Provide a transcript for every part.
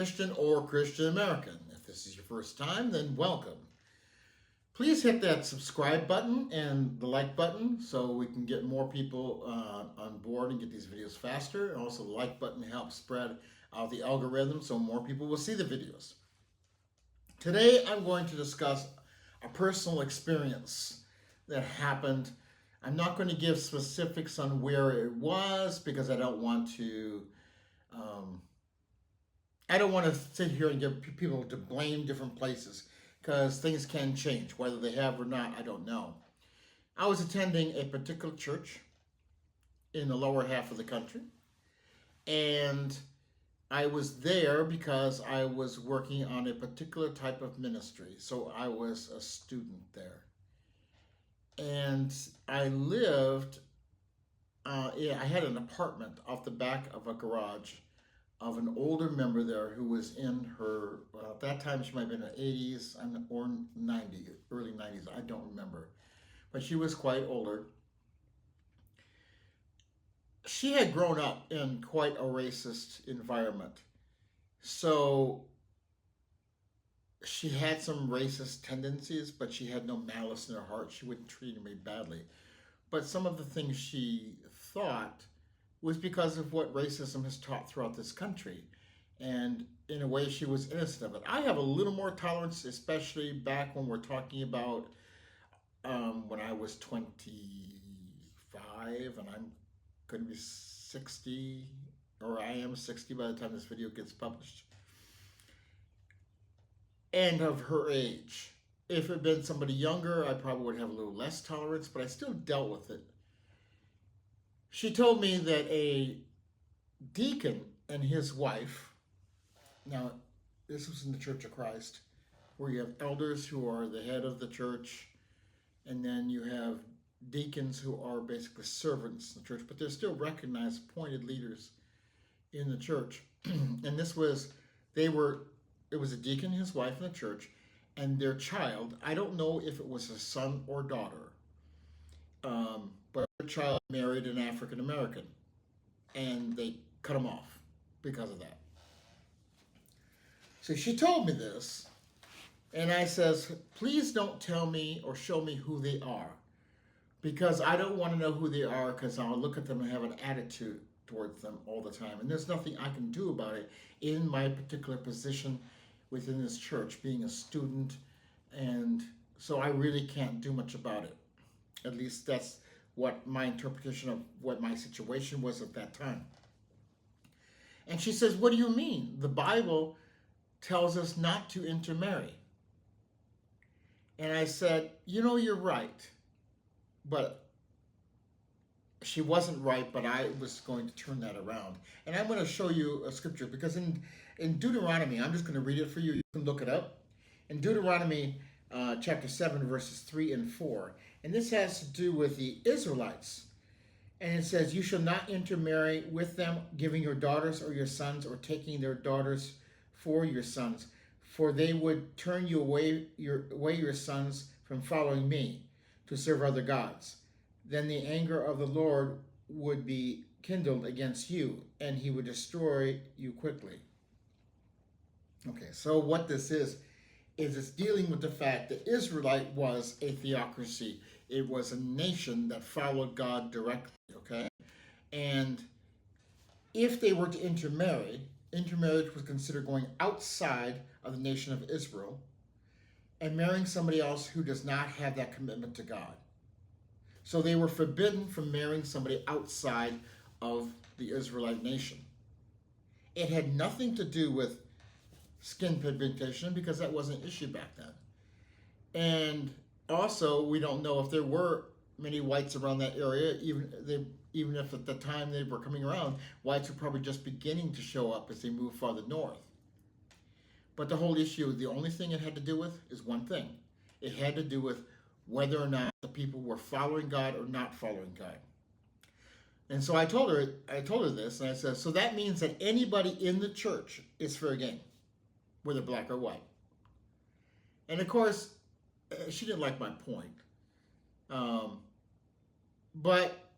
Christian or Christian American. If this is your first time, then welcome. Please hit that subscribe button and the like button so we can get more people on board and get these videos faster. And also, the like button helps spread out the algorithm so more people will see the videos. Today, I'm going to discuss a personal experience that happened. I'm not going to give specifics on where it was because um, I don't want to sit here and give people to blame different places because things can change. Whether they have or not, I don't know. I was attending a particular church in the lower half of the country, and I was there because I was working on a particular type of ministry. So I was a student there. And I lived, I had an apartment off the back of a garage of an older member there who was in her, well, at that time she might have been in the 80s or 90s, early 90s, I don't remember. But she was quite older. She had grown up in quite a racist environment. So she had some racist tendencies, but she had no malice in her heart. She wouldn't treat me badly. But some of the things she thought was because of what racism has taught throughout this country. And in a way, she was innocent of it. I have a little more tolerance, especially back when we're talking about when I was 25 and I'm going to be 60, or I am 60 by the time this video gets published. And of her age. If it had been somebody younger, I probably would have a little less tolerance, but I still dealt with it. She told me that a deacon and his wife, now this was in the Church of Christ, where you have elders who are the head of the church, and then you have deacons who are basically servants in the church, but they're still recognized appointed leaders in the church. And it was a deacon, his wife in the church, and their child. I don't know if it was a son or daughter, but their child married an African American, and they cut him off because of that. So she told me this, and I says, please don't tell me or show me who they are, because I don't want to know who they are, because I'll look at them and have an attitude towards them all the time. And there's nothing I can do about it in my particular position within this church, being a student, and so I really can't do much about it. At least that's what my interpretation of what my situation was at that time. And she says, what do you mean? The Bible tells us not to intermarry. And I said, you're right. But she wasn't right, but I was going to turn that around. And I'm going to show you a scripture, because in Deuteronomy, I'm just going to read it for you. You can look it up. In Deuteronomy chapter 7, verses 3 and 4. And this has to do with the Israelites. And it says, you shall not intermarry with them, giving your daughters or your sons, or taking their daughters for your sons, for they would turn you away your sons from following me to serve other gods. Then the anger of the Lord would be kindled against you, and he would destroy you quickly. Okay, so what this is it's dealing with the fact that Israelite was a theocracy. It was a nation that followed God directly, okay? And if they were to intermarry, intermarriage was considered going outside of the nation of Israel and marrying somebody else who does not have that commitment to God. So they were forbidden from marrying somebody outside of the Israelite nation. It had nothing to do with skin pigmentation, because that wasn't an issue back then. And also, we don't know if there were many whites around that area, even if at the time they were coming around, whites were probably just beginning to show up as they moved farther north. But the whole issue, the only thing it had to do with is one thing. It had to do with whether or not the people were following God or not following God. And so I told her this, and I said, so that means that anybody in the church is fair game, whether black or white. And of course, she didn't like my point. But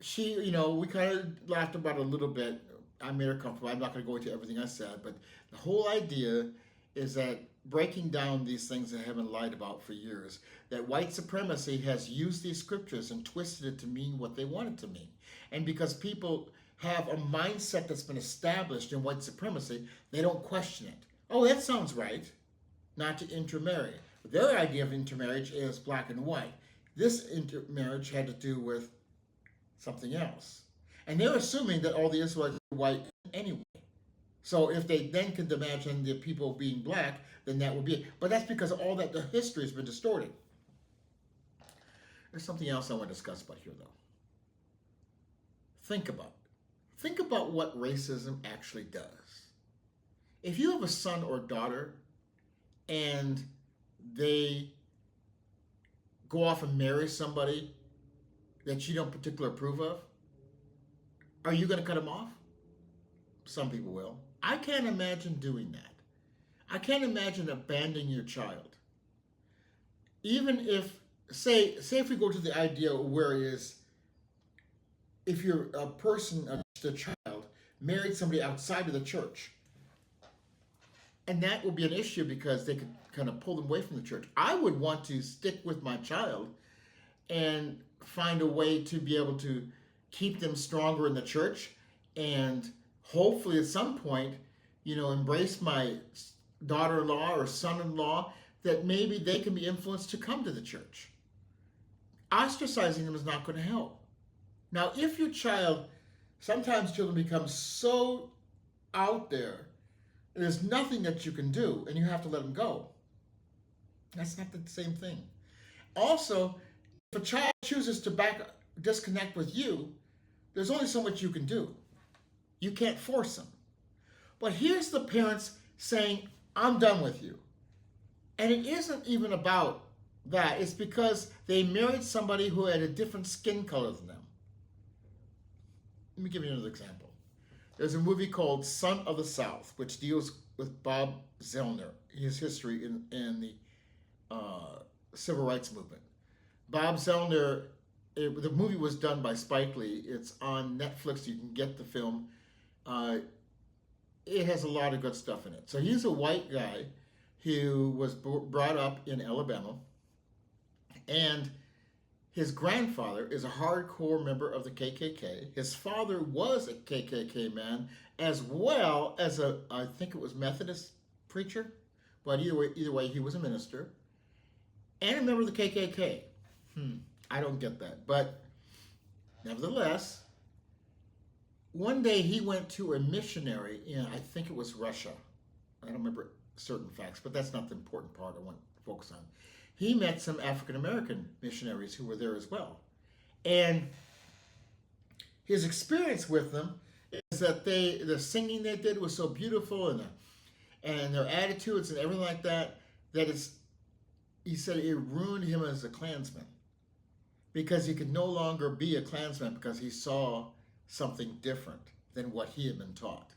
she, we kind of laughed about it a little bit, I made her comfortable. I'm not going to go into everything I said, but the whole idea is that breaking down these things that have been lied about for years, that white supremacy has used these scriptures and twisted it to mean what they want it to mean. And because people have a mindset that's been established in white supremacy, they don't question it. Oh, that sounds right, not to intermarry. But their idea of intermarriage is black and white. This intermarriage had to do with something else. And they're assuming that all the Israelites are white anyway. So if they then could imagine the people being black, then that would be it. But that's because all that the history has been distorted. There's something else I want to discuss about here, though. Think about what racism actually does. If you have a son or daughter and they go off and marry somebody that you don't particularly approve of, are you going to cut them off? Some people will. I can't imagine doing that. I can't imagine abandoning your child. Even if, say if we go to the idea where it is, if you're a person, a child, married somebody outside of the church, and that will be an issue because they could kind of pull them away from the church. I would want to stick with my child and find a way to be able to keep them stronger in the church and hopefully at some point, embrace my daughter-in-law or son-in-law that maybe they can be influenced to come to the church. Ostracizing them is not going to help. Now, if your child, sometimes children become so out there, there's nothing that you can do and you have to let them go. That's not the same thing. Also, if a child chooses to disconnect with you, there's only so much you can do. You can't force them. But here's the parents saying, I'm done with you. And it isn't even about that. It's because they married somebody who had a different skin color than them. Let me give you another example. There's a movie called Son of the South, which deals with Bob Zellner, his history in the civil rights movement. Bob Zellner, the movie was done by Spike Lee. It's on Netflix. You can get the film. It has a lot of good stuff in it. So he's a white guy who was brought up in Alabama, and his grandfather is a hardcore member of the KKK. His father was a KKK man, as well as I think it was Methodist preacher, but either way, he was a minister and a member of the KKK. I don't get that, but nevertheless, one day he went to a missionary in, I think it was Russia. I don't remember certain facts, but that's not the important part I want to focus on. He met some African American missionaries who were there as well. And his experience with them is that the singing they did was so beautiful and their attitudes and everything like that, he said it ruined him as a Klansman because he could no longer be a Klansman because he saw something different than what he had been taught.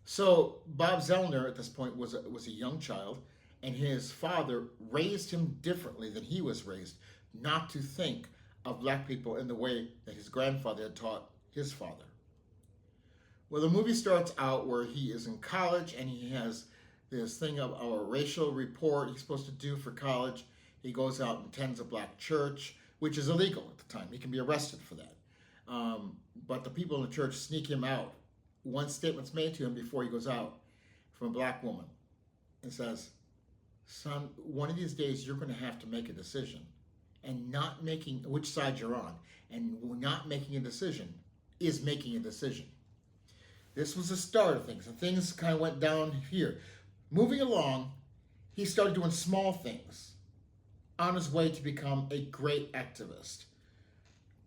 So Bob Zellner at this point was a young child, and his father raised him differently than he was raised, not to think of black people in the way that his grandfather had taught his father. Well, the movie starts out where he is in college and he has this thing of a racial report he's supposed to do for college. He goes out and attends a black church, which is illegal at the time. He can be arrested for that. But the people in the church sneak him out. One statement's made to him before he goes out from a black woman. It says, son, one of these days you're going to have to make a decision. And not making which side you're on. And not making a decision is making a decision. This was the start of things. And things kind of went down here. Moving along, he started doing small things on his way to become a great activist.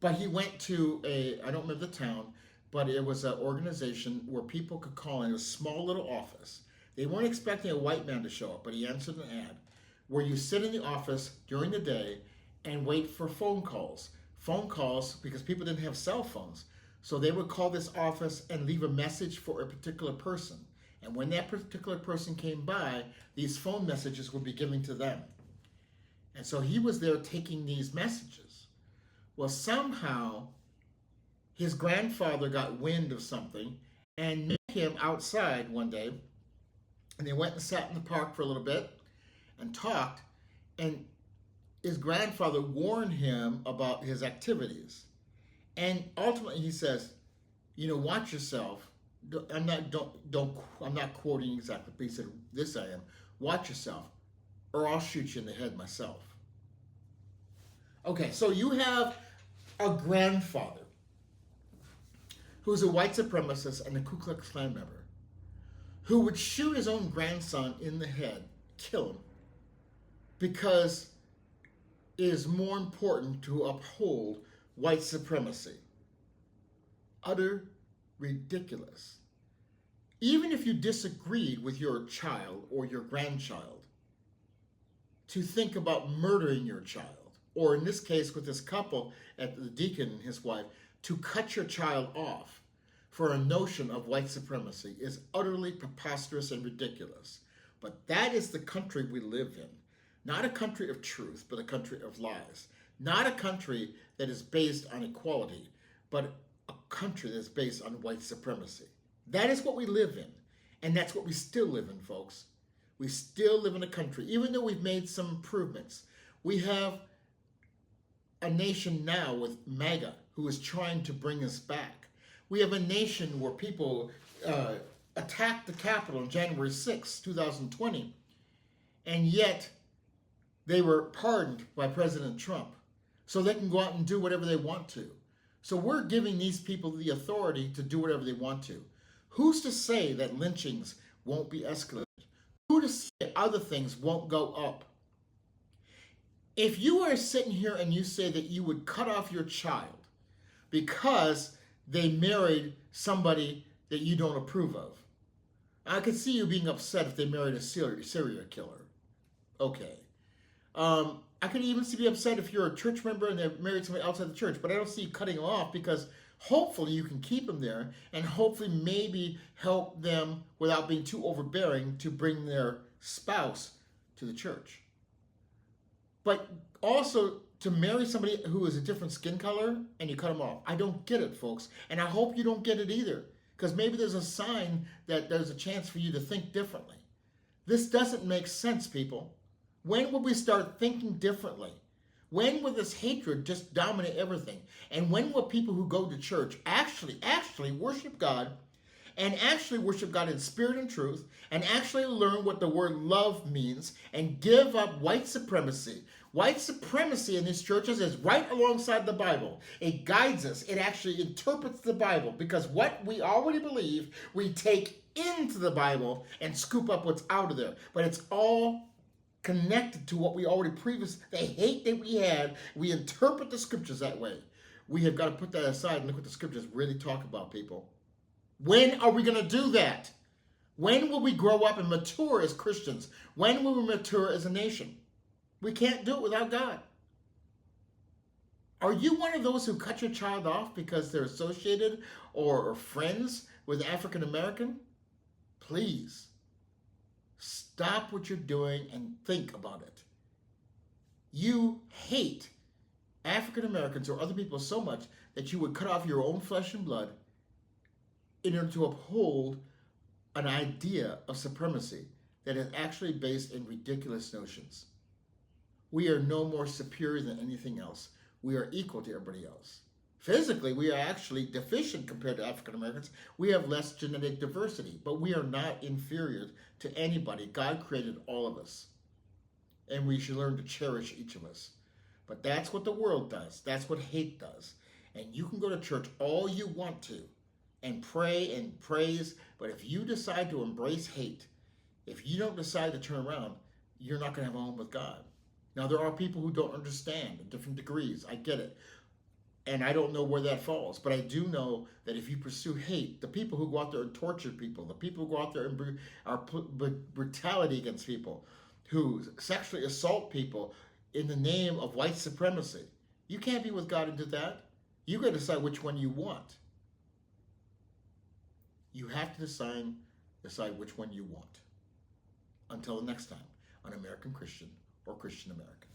But he went to I don't remember the town, but it was an organization where people could call in a small little office. They weren't expecting a white man to show up, but he answered an ad where you sit in the office during the day and wait for phone calls. Phone calls because people didn't have cell phones. So they would call this office and leave a message for a particular person. And when that particular person came by, these phone messages would be given to them. And so he was there taking these messages. Well, somehow his grandfather got wind of something and met him outside one day, and they went and sat in the park for a little bit and talked, and his grandfather warned him about his activities. And ultimately he says, watch yourself. I'm not quoting exactly, but he said, this I am, watch yourself, or I'll shoot you in the head myself. Okay, so you have a grandfather who's a white supremacist and a Ku Klux Klan member who would shoot his own grandson in the head, kill him, because it is more important to uphold white supremacy. Utter ridiculous. Even if you disagreed with your child or your grandchild, to think about murdering your child, or in this case with this couple, at the deacon and his wife, to cut your child off for a notion of white supremacy is utterly preposterous and ridiculous. But that is the country we live in. Not a country of truth, but a country of lies. Not a country that is based on equality, but a country that's based on white supremacy. That is what we live in. And that's what we still live in, folks. We still live in a country, even though we've made some improvements. We have a nation now with MAGA who is trying to bring us back. We have a nation where people attacked the Capitol on January 6, 2020, and yet they were pardoned by President Trump. So they can go out and do whatever they want to. So we're giving these people the authority to do whatever they want to. Who's to say that lynchings won't be escalated? Who to say other things won't go up? If you are sitting here and you say that you would cut off your child because they married somebody that you don't approve of, I could see you being upset if they married a serial killer. Okay. I could even be upset if you're a church member and they're married somebody outside the church, but I don't see you cutting them off, because hopefully you can keep them there and hopefully maybe help them without being too overbearing to bring their spouse to the church. But also to marry somebody who is a different skin color and you cut them off. I don't get it, folks. And I hope you don't get it either, because maybe there's a sign that there's a chance for you to think differently. This doesn't make sense, people. When will we start thinking differently? When will this hatred just dominate everything? And when will people who go to church actually worship God, and actually worship God in spirit and truth, and actually learn what the word love means, and give up white supremacy? White supremacy in these churches is right alongside the Bible. It guides us. It actually interprets the Bible, because what we already believe, we take into the Bible and scoop up what's out of there. But it's all connected to what we already the hate that we had. We interpret the scriptures that way. We have got to put that aside and look what the scriptures really talk about, people. When are we going to do that? When will we grow up and mature as Christians? When will we mature as a nation? We can't do it without God. Are you one of those who cut your child off because they're associated or friends with African American? Please stop what you're doing and think about it. You hate African Americans or other people so much that you would cut off your own flesh and blood in order to uphold an idea of supremacy that is actually based in ridiculous notions. We are no more superior than anything else. We are equal to everybody else. Physically, we are actually deficient compared to African Americans. We have less genetic diversity, but we are not inferior to anybody. God created all of us, and we should learn to cherish each of us. But that's what the world does. That's what hate does. And you can go to church all you want to and pray and praise, but if you decide to embrace hate, if you don't decide to turn around, you're not going to have a home with God. Now, there are people who don't understand in different degrees. I get it. And I don't know where that falls, but I do know that if you pursue hate, the people who go out there and torture people, the people who go out there and are brutality against people, who sexually assault people in the name of white supremacy, you can't be with God and do that. You got to decide which one you want. You have to decide which one you want. Until the next time on American Christian or Christian American.